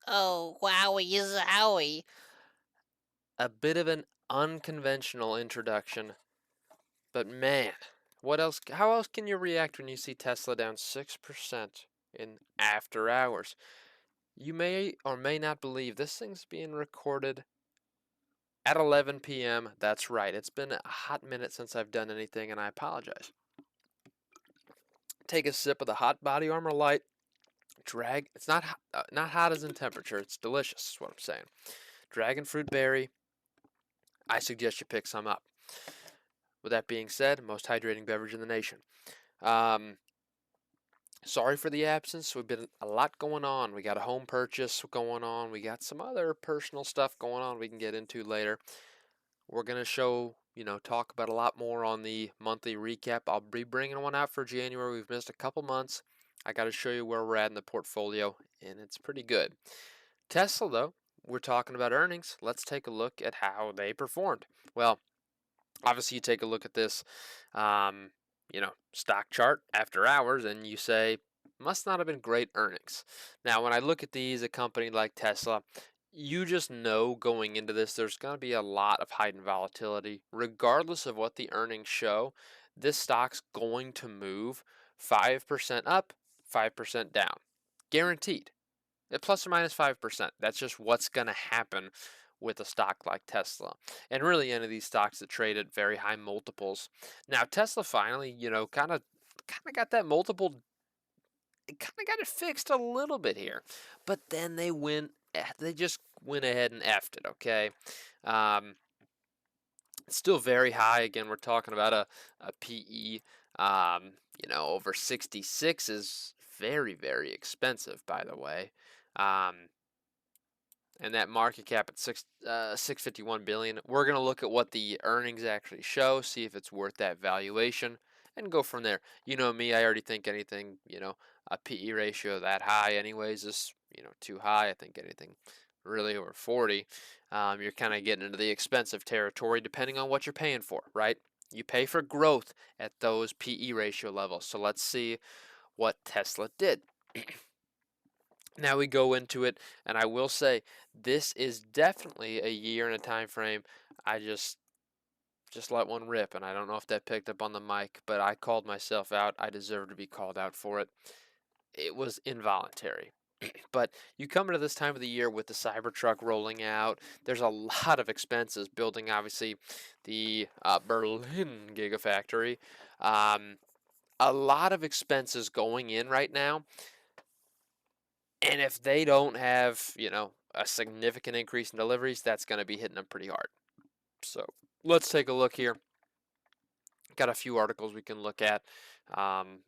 Oh, wowie zowie. A bit of an unconventional introduction, but man, what else? How else can you react when you see Tesla down 6% in after hours? You may or may not believe this thing's being recorded at 11 p.m. That's right. It's been a hot minute since I've done anything, and I apologize. Take a sip of the hot body armor light. Drag. It's not hot as in temperature. It's delicious. Is what I'm saying. Dragon fruit berry. I suggest you pick some up. With that being said, most hydrating beverage in the nation. Um, Sorry for the absence. We've been a lot going on. We got a home purchase going on. We got some other personal stuff going on we can get into later. We're going to talk about a lot more on the monthly recap. I'll be bringing one out for January. We've missed a couple months. I got to show you where we're at in the portfolio, and it's pretty good. Tesla, though, we're talking about earnings. Let's take a look at how they performed. Well, obviously, you take a look at this, stock chart after hours, and you say, must not have been great earnings. Now, when I look at these, a company like Tesla, you just know going into this, there's going to be a lot of heightened volatility. Regardless of what the earnings show, this stock's going to move 5% up, 5% down. Guaranteed. Plus or minus 5%. That's just what's going to happen with a stock like Tesla. And really any of these stocks that trade at very high multiples. Now Tesla finally, kind of got that multiple, it kind of got it fixed a little bit here. But then they just went ahead and effed it, okay? Um, it's still very high. Again, we're talking about a PE, over 66 is very, very expensive, by the way. Um, and that market cap at 651 billion. We're going to look at what the earnings actually show, see if it's worth that valuation, and go from there. You know me, I already think anything, a PE ratio that high anyways is, too high. I think anything really over 40, you're kind of getting into the expensive territory depending on what you're paying for, right? You pay for growth at those PE ratio levels. So let's see what Tesla did. Now we go into it, and I will say this is definitely a year and a time frame. I just let one rip, and I don't know if that picked up on the mic, but I called myself out. I deserve to be called out for it. It was involuntary. But you come into this time of the year with the Cybertruck rolling out. There's a lot of expenses building, obviously, the Berlin Gigafactory. Um, a lot of expenses going in right now. And if they don't have, a significant increase in deliveries, that's going to be hitting them pretty hard. So let's take a look here. Got a few articles we can look at um,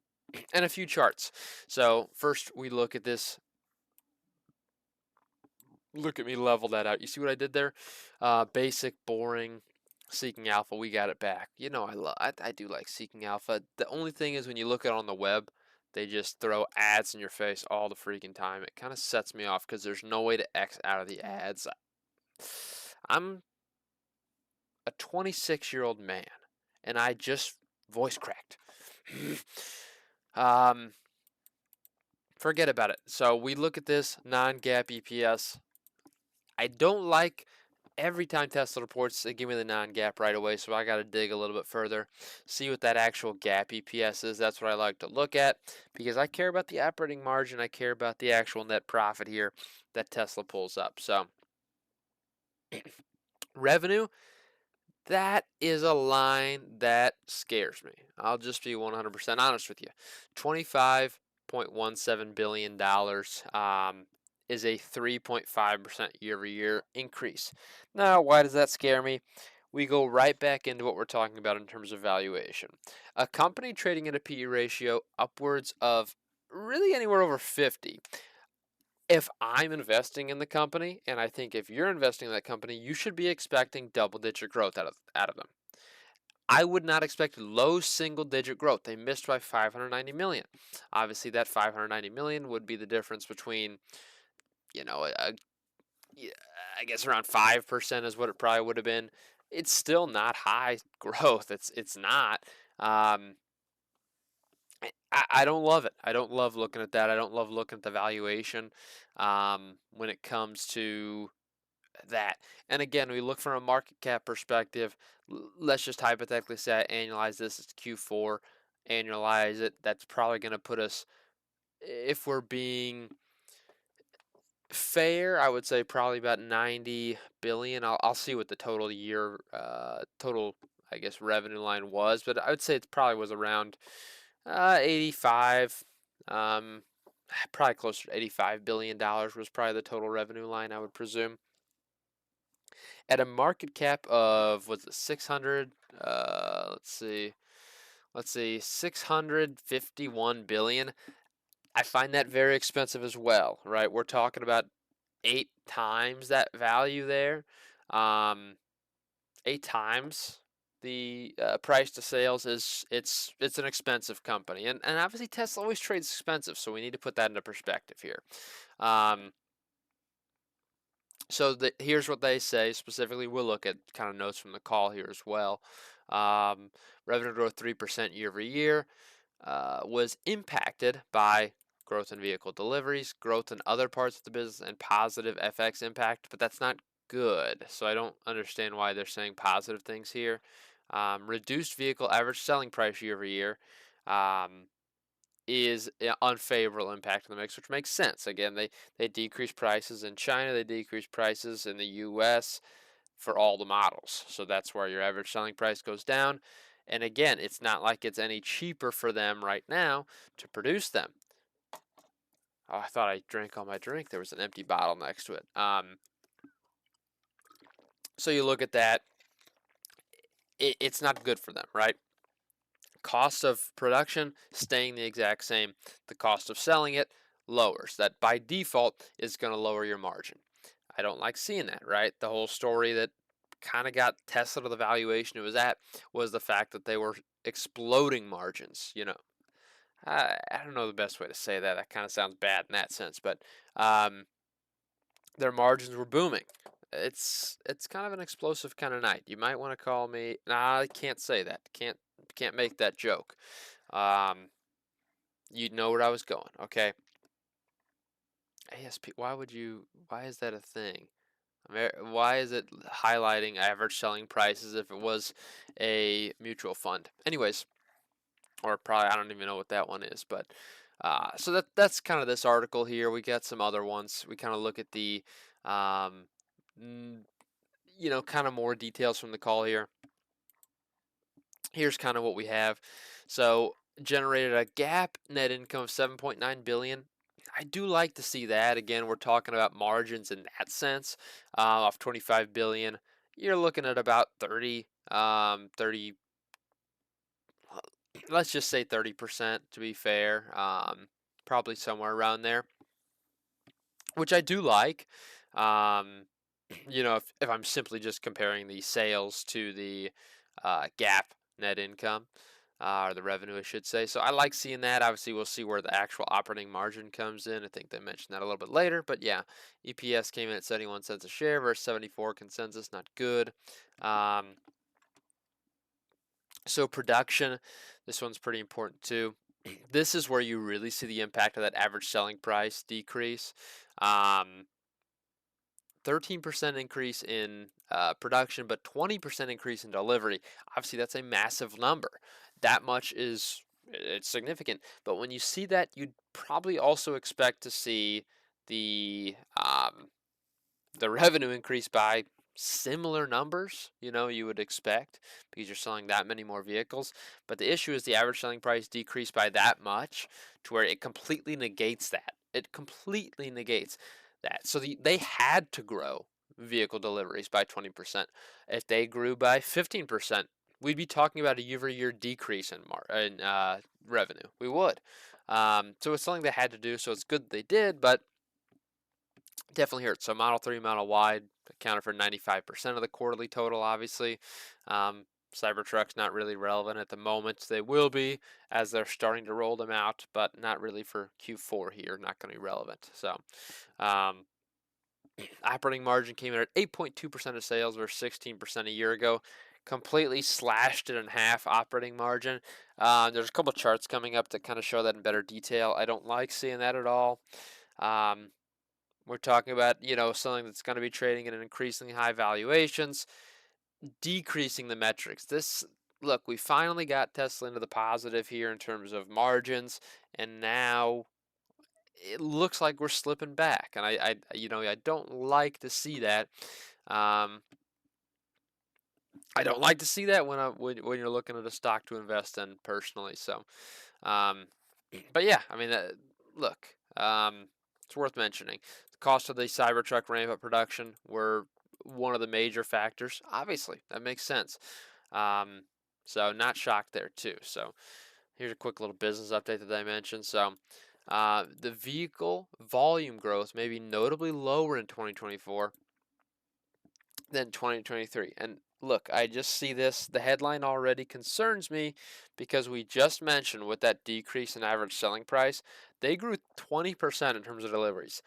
and a few charts. So first we look at this. Look at me level that out. You see what I did there? Basic, boring, Seeking Alpha. We got it back. I do like Seeking Alpha. The only thing is when you look at it on the web, they just throw ads in your face all the freaking time. It kind of sets me off because there's no way to X out of the ads. I'm a 26-year-old man, and I just voice cracked. um, Forget about it. So we look at this non-GAAP EPS. I don't like every time Tesla reports, they give me the non-GAAP right away, so I got to dig a little bit further, see what that actual GAAP EPS is. That's what I like to look at because I care about the operating margin. I care about the actual net profit here that Tesla pulls up. So revenue, that is a line that scares me. I'll just be 100% honest with you. $25.17 billion is a 3.5% year over year increase. Now, why does that scare me? We go right back into what we're talking about in terms of valuation. A company trading at a PE ratio upwards of really anywhere over 50. If I'm investing in the company, and I think if you're investing in that company, you should be expecting double-digit growth out of them. I would not expect low single-digit growth. They missed by 590 million. Obviously, that 590 million would be the difference between, you know, a, I guess around 5% is what it probably would have been. It's still not high growth. It's not. Um, I don't love it. I don't love looking at that. I don't love looking at the valuation when it comes to that. And again, we look from a market cap perspective. Let's just hypothetically say I annualize this as Q4, annualize it. That's probably going to put us, if we're being fair, I would say probably about 90 billion. I'll see what the total year, total, I guess, revenue line was, but I would say it probably was around 85. Um, Probably closer to $85 billion was probably the total revenue line, I would presume. At a market cap of, was it 600? Let's see, 651 billion. I find that very expensive as well, right? We're talking about 8 times that value there. Um, 8 times the price to sales is it's an expensive company, and obviously Tesla always trades expensive, so we need to put that into perspective here. Um, Here's what they say specifically. We'll look at kind of notes from the call here as well. Um, Revenue growth 3% year over year was impacted by growth in vehicle deliveries, growth in other parts of the business, and positive FX impact, but that's not good. So I don't understand why they're saying positive things here. Reduced vehicle average selling price year over year. Um, is unfavorable impact on the mix, which makes sense. Again, they decrease prices in China, they decrease prices in the U.S. for all the models, so that's where your average selling price goes down. And again, it's not like it's any cheaper for them right now to produce them. Oh, I thought I drank all my drink. There was an empty bottle next to it. So you look at that, it's not good for them, right? Cost of production staying the exact same. The cost of selling it lowers. That by default is going to lower your margin. I don't like seeing that, right? The whole story that kind of got Tesla to the valuation it was at was the fact that they were exploding margins. I don't know the best way to say that. That kind of sounds bad in that sense, but um, their margins were booming. It's kind of an explosive kind of night. You might want to call me. Nah, I can't say that. Can't make that joke. Um, you know where I was going. Okay. ASP. Why would you? Why is that a thing? Why is it highlighting average selling prices if it was a mutual fund? Anyways, or probably I don't even know what that one is, but so that's kind of this article here. We got some other ones. We kind of look at the, um, kind of more details from the call here. Here's kind of what we have. So generated a GAAP net income of 7.9 billion. I do like to see that. Again, we're talking about margins in that sense. Off 25 billion, you're looking at about 30, let's just say 30% to be fair. Probably somewhere around there, which I do like. Um, if I'm simply just comparing the sales to the GAAP net income, or the revenue, I should say. So I like seeing that. Obviously, we'll see where the actual operating margin comes in. I think they mentioned that a little bit later. But yeah, EPS came in at 71 cents a share versus 74 consensus. Not good. Um, so production, this one's pretty important too. This is where you really see the impact of that average selling price decrease. 13% increase in production, but 20% increase in delivery. Obviously, that's a massive number. That much it's significant. But when you see that, you'd probably also expect to see the the revenue increase by similar numbers, you would expect because you're selling that many more vehicles. But the issue is the average selling price decreased by that much to where it completely negates that. It completely negates that. So they had to grow vehicle deliveries by 20%. If they grew by 15%, we'd be talking about a year-over-year decrease in revenue. We would. So it's something they had to do. So it's good that they did, but definitely hurts. So Model 3, Model Y accounted for 95% of the quarterly total, obviously. Cybertruck's not really relevant at the moment. They will be as they're starting to roll them out, but not really for Q4 here. Not going to be relevant. So, um, operating margin came in at 8.2% of sales versus 16% a year ago. completely slashed it in half operating margin. There's a couple charts coming up that kind of show that in better detail. I don't like seeing that at all. Um, we're talking about, something that's going to be trading at an increasingly high valuations, decreasing the metrics. Look, we finally got Tesla into the positive here in terms of margins, and now it looks like we're slipping back. And I don't like to see that. Um, I don't like to see that when you're looking at a stock to invest in personally. So, um, but yeah, I mean, look, it's worth mentioning. The cost of the Cybertruck ramp up production were one of the major factors. Obviously, that makes sense. Um, so not shocked there too. So here's a quick little business update that I mentioned. So the vehicle volume growth may be notably lower in 2024 than 2023. And look, I just see this. The headline already concerns me because we just mentioned with that decrease in average selling price, they grew 20% in terms of deliveries.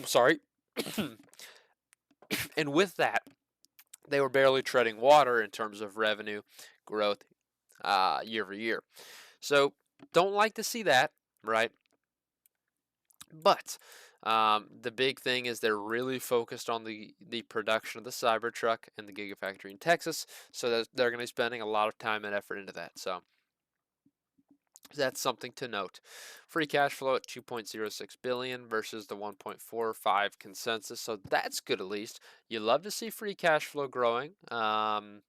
Sorry. And with that, they were barely treading water in terms of revenue growth year over year. So don't like to see that, right? But the big thing is they're really focused on the production of the Cybertruck and the Gigafactory in Texas, so that they're going to be spending a lot of time and effort into that. So that's something to note. Free cash flow at 2.06 billion versus the 1.45 consensus, so that's good at least. You love to see free cash flow growing. Kind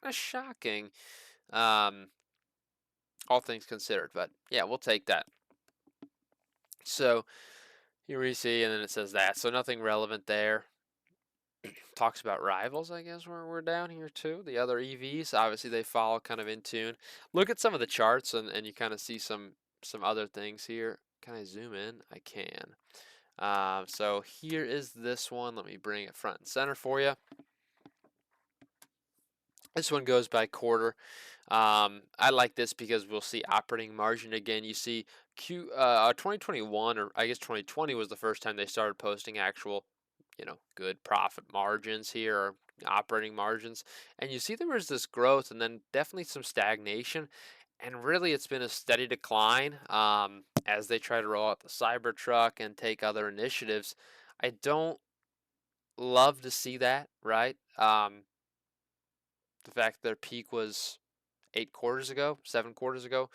of shocking, um, all things considered, but yeah, we'll take that. So here we see, and then it says that, so nothing relevant there. Talks about rivals, I guess, where we're down here too. The other EVs, obviously they follow kind of in tune. Look at some of the charts and you kind of see some other things here. Can I zoom in? I can. So here is this one. Let me bring it front and center for you. This one goes by quarter. I like this because we'll see operating margin again. You see 2021, or I guess 2020 was the first time they started posting actual, good profit margins here, or operating margins. And you see there was this growth and then definitely some stagnation. And really, it's been a steady decline as they try to roll out the Cybertruck and take other initiatives. I don't love to see that, right? The fact their peak was 8 quarters ago, 7 quarters ago.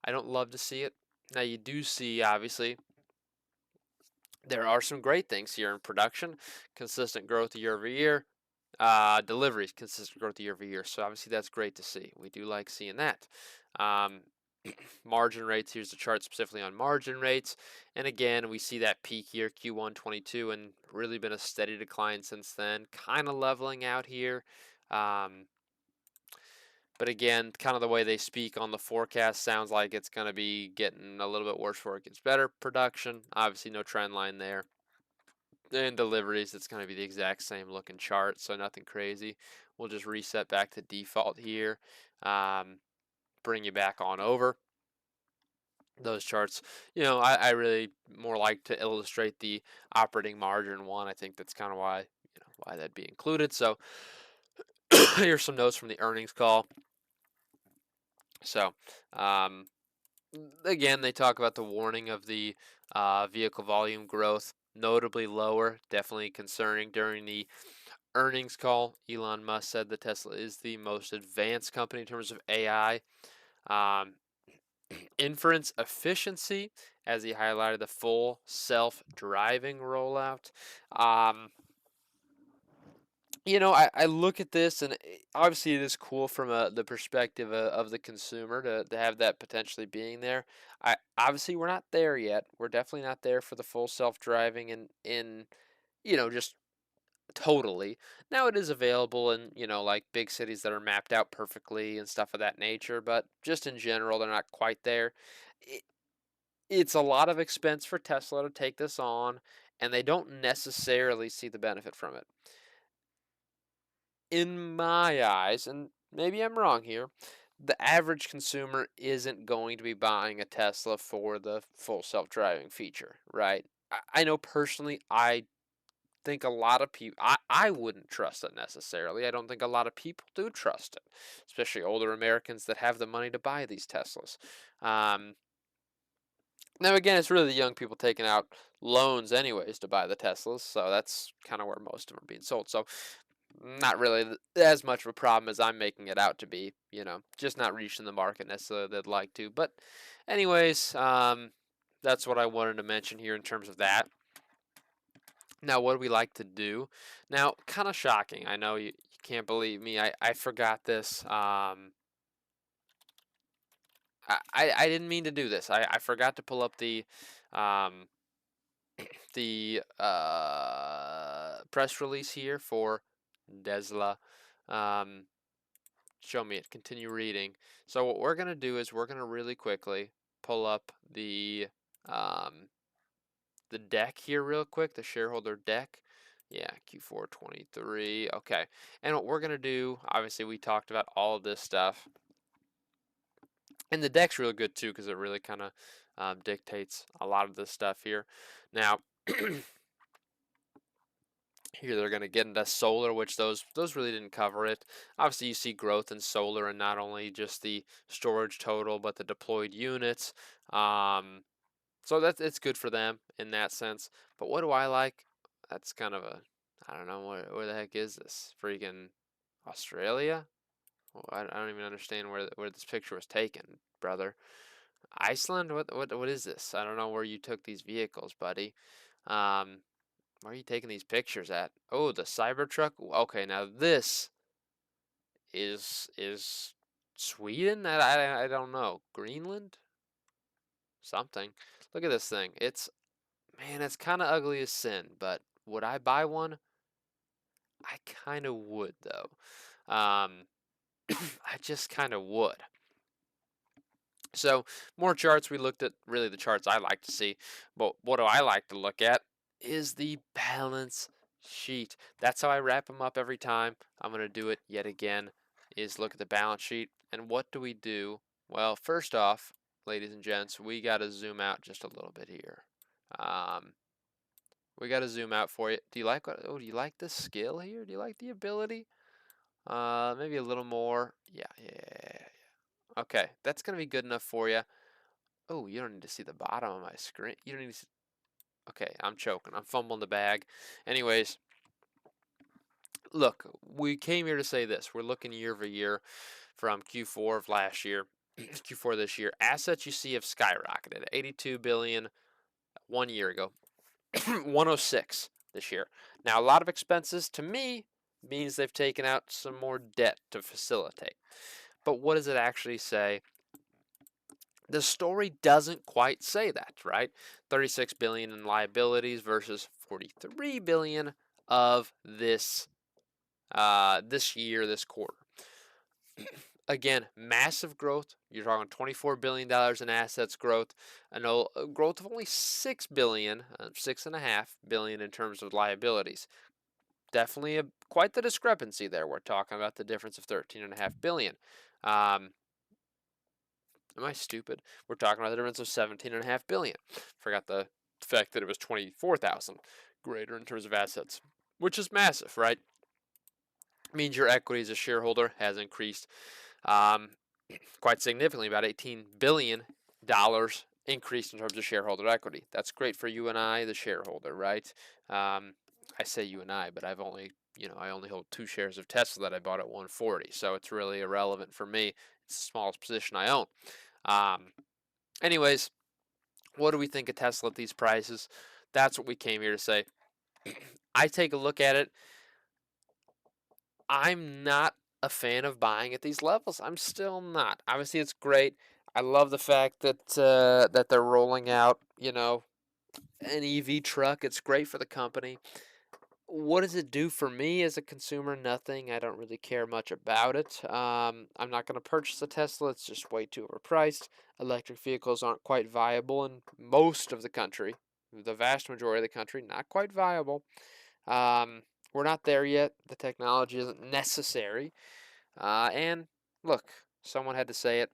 I don't love to see it. Now, you do see, obviously, there are some great things here in production, consistent growth year over year, deliveries, consistent growth year over year. So, obviously, that's great to see. We do like seeing that. Um, margin rates, here's the chart specifically on margin rates. And again, we see that peak here, Q1 22, and really been a steady decline since then, kind of leveling out here. But again, kind of the way they speak on the forecast sounds like it's going to be getting a little bit worse before it gets better. Production, obviously no trend line there. And deliveries, it's going to be the exact same looking chart, so nothing crazy. We'll just reset back to default here, bring you back on over. Those charts, I really more like to illustrate the operating margin one. I think that's kind of why that'd be included. So here's some notes from the earnings call. So, again, they talk about the warning of the vehicle volume growth, notably lower, definitely concerning during the earnings call. Elon Musk said that Tesla is the most advanced company in terms of AI. Um, inference efficiency, as he highlighted the full self-driving rollout. Um, I look at this, and obviously it is cool from the perspective of the consumer to have that potentially being there. Obviously we're not there yet. We're definitely not there for the full self-driving in just totally. Now it is available in like big cities that are mapped out perfectly and stuff of that nature, but just in general they're not quite there. It, it's a lot of expense for Tesla to take this on, and they don't necessarily see the benefit from it. In my eyes, and maybe I'm wrong here, the average consumer isn't going to be buying a Tesla for the full self-driving feature, right? I know personally, I think a lot of people, I wouldn't trust it necessarily. I don't think a lot of people do trust it, especially older Americans that have the money to buy these Teslas. Um, Now, again, it's really the young people taking out loans anyways to buy the Teslas, so that's kind of where most of them are being sold. So, not really as much of a problem as I'm making it out to be, just not reaching the market necessarily they'd like to. But, anyways, that's what I wanted to mention here in terms of that. Now, what do we like to do? Now, kind of shocking. I know you can't believe me. I forgot this. I didn't mean to do this. I forgot to pull up um, the press release here for Tesla. Um, Show me it. Continue reading. So what we're gonna do is we're gonna really quickly pull up um, the deck here real quick, the shareholder deck. Yeah, Q4 23. Okay. And what we're going to do, obviously, we talked about all of this stuff. And the deck's really good too because it really kind of dictates a lot of this stuff here. Now, here they're going to get into solar, which those really didn't cover it. Obviously, you see growth in solar and not only just the storage total, but the deployed units. Um, So that's it's good for them in that sense. But what do I like? That's kind of a I don't know where the heck is this? Freaking Australia? Well, I don't even understand where this picture was taken, brother. Iceland? What is this? I don't know where you took these vehicles, buddy. Um, where are you taking these pictures at? Oh, the Cybertruck. Okay, now this is Sweden. I don't know. Greenland? Something. Look at this thing. Man, it's kind of ugly as sin, but would I buy one? I kind of would, though. Um, I just kind of would. So, more charts. We looked at really the charts I like to see, but what do I like to look at is the balance sheet. That's how I wrap them up every time. I'm going to do it yet again, is look at the balance sheet. And what do we do? Well, first off, ladies and gents, we got to zoom out just a little bit here. Um, We got to zoom out for you. Do you like the skill here? Do you like the ability? Maybe a little more. Yeah. Okay, that's gonna be good enough for you. Oh, you don't need to see the bottom of my screen. You don't need to see. Okay, I'm choking. I'm fumbling the bag. Anyways, look, we came here to say this. We're looking year over year from Q4 of last year, Q4 this year. Assets you see have skyrocketed. 82 billion 1 year ago. 106 this year. Now, a lot of expenses to me means they've taken out some more debt to facilitate. But what does it actually say? The story doesn't quite say that, right? 36 billion in liabilities versus 43 billion of this year, this quarter. Again, massive growth. You're talking $24 billion in assets growth, and a growth of only 6 billion, 6.5 billion in terms of liabilities. Definitely quite the discrepancy there. We're talking about the difference of 13.5 billion. Am I stupid? We're talking about the difference of 17.5 billion. Forgot the fact that it was 24,000 greater in terms of assets, which is massive, right? Means your equity as a shareholder has increased um, quite significantly, about $18 billion increase in terms of shareholder equity. That's great for you and I, the shareholder, right? I say you and I, but I only hold 2 shares of Tesla that I bought at 140, so it's really irrelevant for me. It's the smallest position I own. Um, Anyways, what do we think of Tesla at these prices? That's what we came here to say. I take a look at it. I'm not a fan of buying at these levels. I'm still not. Obviously, it's great. I love the fact that they're rolling out, an EV truck. It's great for the company. What does it do for me as a consumer? Nothing. I don't really care much about it. I'm not going to purchase a Tesla. It's just way too overpriced. Electric vehicles aren't quite viable in most of the country. The vast majority of the country, not quite viable. Um, we're not there yet. The technology isn't necessary. And look, someone had to say it.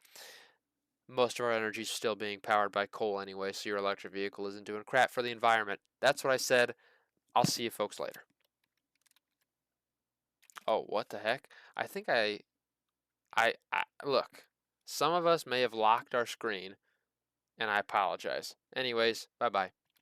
Most of our energy is still being powered by coal anyway, so your electric vehicle isn't doing crap for the environment. That's what I said. I'll see you folks later. Oh, what the heck? I think I look. Some of us may have locked our screen, and I apologize. Anyways, bye bye.